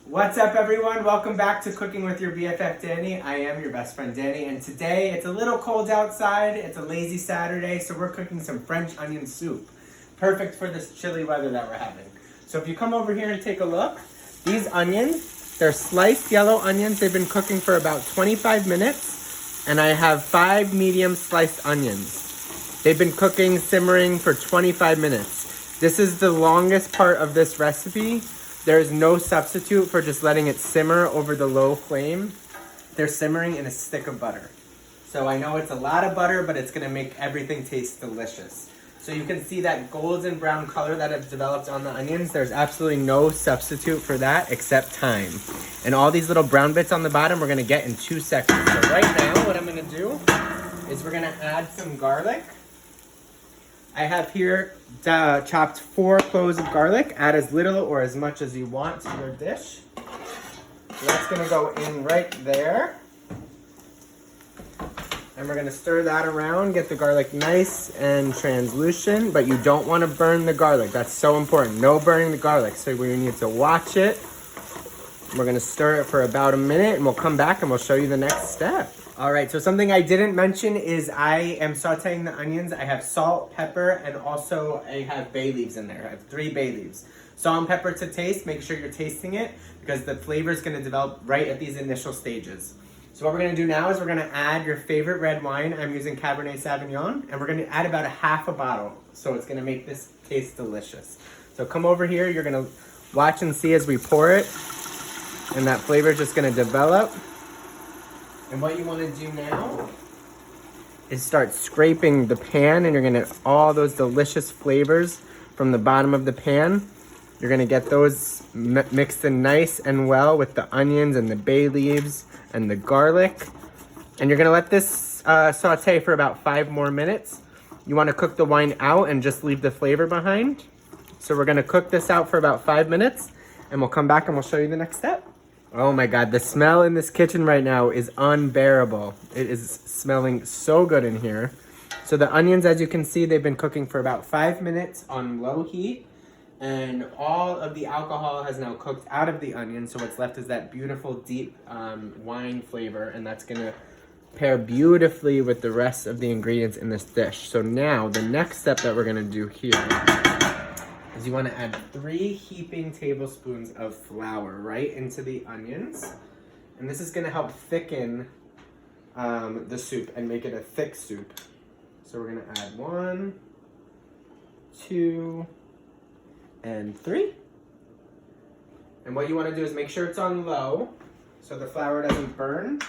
What's up, everyone? Welcome back to Cooking with your BFF, Danny. I am your best friend, Danny, and today it's a little cold outside. It's a lazy Saturday, so we're cooking some French onion soup. Perfect for this chilly weather that we're having. So if you come over here and take a look, these onions, they're sliced yellow onions. They've been cooking for about 25 minutes, and I have 5 medium sliced onions. They've been cooking, simmering for 25 minutes. This is the longest part of this recipe. There's no substitute for just letting it simmer over the low flame. They're simmering in a stick of butter. So I know it's a lot of butter, but it's gonna make everything taste delicious. So you can see that golden brown color that has developed on the onions. There's absolutely no substitute for that except time. And all these little brown bits on the bottom we're gonna get in 2 seconds. So right now, what I'm gonna do is we're gonna add some garlic. I have here chopped 4 cloves of garlic. Add as little or as much as you want to your dish. So that's gonna go in right there. And we're gonna stir that around, get the garlic nice and translucent, but you don't wanna burn the garlic. That's so important, no burning the garlic. So we need to watch it. We're gonna stir it for about a minute and we'll come back and we'll show you the next step. All right, so something I didn't mention is I am sauteing the onions. I have salt, pepper, and also I have bay leaves in there. I have 3 bay leaves. Salt and pepper to taste, make sure you're tasting it because the flavor is gonna develop right at these initial stages. So what we're gonna do now is we're gonna add your favorite red wine. I'm using Cabernet Sauvignon, and we're gonna add about a half a bottle. So it's gonna make this taste delicious. So come over here, you're gonna watch and see as we pour it, and that flavor is just gonna develop. And what you want to do now is start scraping the pan, and you're going to get all those delicious flavors from the bottom of the pan. You're going to get those mixed in nice and well with the onions and the bay leaves and the garlic. And you're going to let this saute for about 5 more minutes. You want to cook the wine out and just leave the flavor behind. So we're going to cook this out for about 5 minutes, and we'll come back and we'll show you the next step. Oh my God, the smell in this kitchen right now is unbearable. It is smelling so good in here. So the onions, as you can see, they've been cooking for about 5 minutes on low heat, and all of the alcohol has now cooked out of the onion. So what's left is that beautiful deep wine flavor, and that's gonna pair beautifully with the rest of the ingredients in this dish. So now the next step that we're gonna do here is you want to add 3 heaping tablespoons of flour right into the onions. And this is going to help thicken the soup and make it a thick soup. So we're going to add 1, 2, and 3. And what you want to do is make sure it's on low so the flour doesn't burn.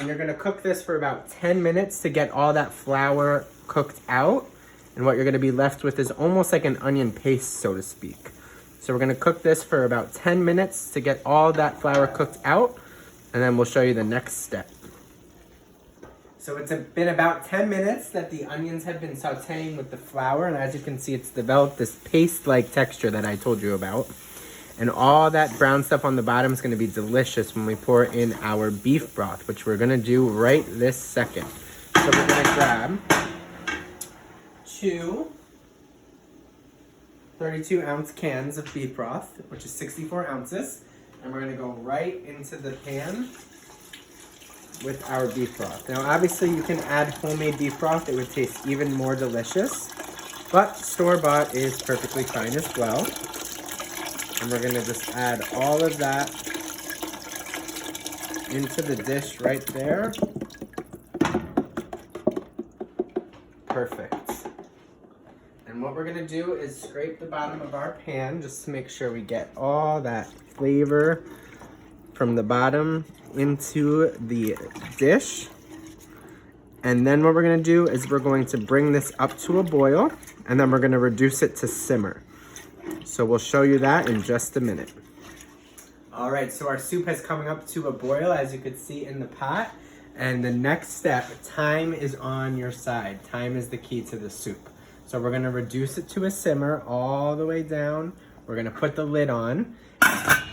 And you're going to cook this for about 10 minutes to get all that flour cooked out. And what you're going to be left with is almost like an onion paste, so to speak. So we're going to cook this for about 10 minutes to get all that flour cooked out, and then we'll show you the next step. So it's been about 10 minutes that the onions have been sauteing with the flour, and as you can see, it's developed this paste-like texture that I told you about. And all that brown stuff on the bottom is going to be delicious when we pour in our beef broth, which we're going to do right this second. So we're going to grab 2 32-ounce cans of beef broth, which is 64 ounces, and we're going to go right into the pan with our beef broth. Now obviously you can add homemade beef broth, it would taste even more delicious, but store-bought is perfectly fine as well. And we're going to just add all of that into the dish right there. Perfect. And what we're gonna do is scrape the bottom of our pan just to make sure we get all that flavor from the bottom into the dish. And then what we're gonna do is we're going to bring this up to a boil, and then we're gonna reduce it to simmer. So we'll show you that in just a minute. All right, so our soup has come up to a boil, as you could see in the pot. And the next step, time is on your side. Time is the key to the soup. So we're gonna reduce it to a simmer all the way down. We're gonna put the lid on.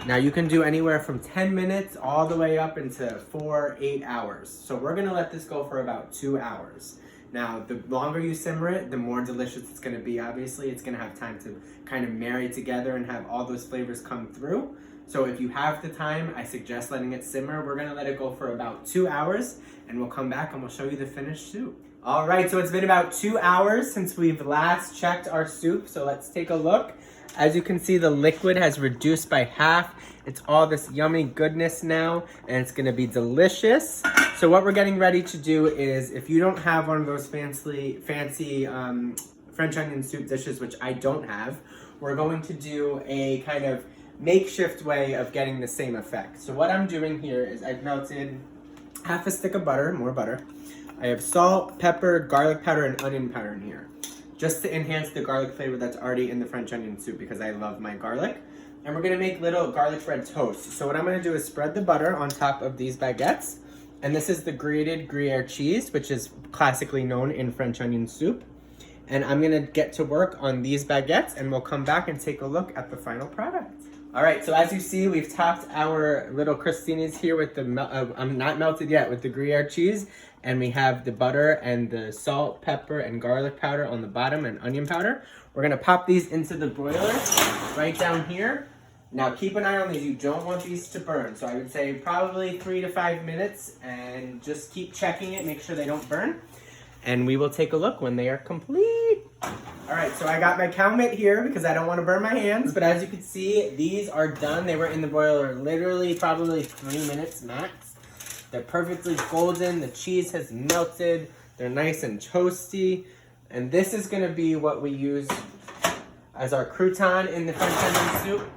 Now you can do anywhere from 10 minutes all the way up into 4, 8 hours. So we're gonna let this go for about 2 hours. Now, the longer you simmer it, the more delicious it's gonna be, obviously. It's gonna have time to kind of marry together and have all those flavors come through. So if you have the time, I suggest letting it simmer. We're gonna let it go for about 2 hours, and we'll come back and we'll show you the finished soup. All right, so it's been about 2 hours since we've last checked our soup, so let's take a look. As you can see, the liquid has reduced by half. It's all this yummy goodness now, and it's gonna be delicious. So what we're getting ready to do is, if you don't have one of those fancy French onion soup dishes, which I don't have, we're going to do a kind of makeshift way of getting the same effect. So what I'm doing here is I've melted half a stick of butter, more butter. I have salt, pepper, garlic powder, and onion powder in here, just to enhance the garlic flavor that's already in the French onion soup because I love my garlic. And we're gonna make little garlic bread toast. So what I'm gonna do is spread the butter on top of these baguettes. And this is the grated Gruyere cheese, which is classically known in French onion soup. And I'm gonna get to work on these baguettes, and we'll come back and take a look at the final product. All right, so as you see, we've topped our little crostinis here with the, not melted yet, with the Gruyere cheese. And we have the butter and the salt, pepper, and garlic powder on the bottom, and onion powder. We're gonna pop these into the broiler right down here. Now keep an eye on these, you don't want these to burn. So I would say probably 3 to 5 minutes, and just keep checking it, make sure they don't burn. And we will take a look when they are complete. All right, so I got my cow mitt here because I don't want to burn my hands, but as you can see, these are done. They were in the broiler literally probably 3 minutes max. They're perfectly golden, the cheese has melted, they're nice and toasty, and this is gonna be what we use as our crouton in the French onion soup.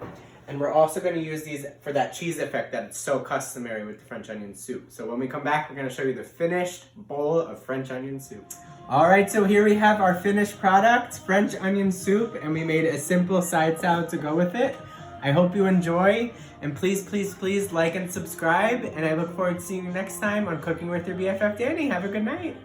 And we're also gonna use these for that cheese effect that's so customary with the French onion soup. So when we come back, we're gonna show you the finished bowl of French onion soup. All right, so here we have our finished product, French onion soup, and we made a simple side salad to go with it. I hope you enjoy, and please, please, please like and subscribe, and I look forward to seeing you next time on Cooking with Your BFF Danny. Have a good night.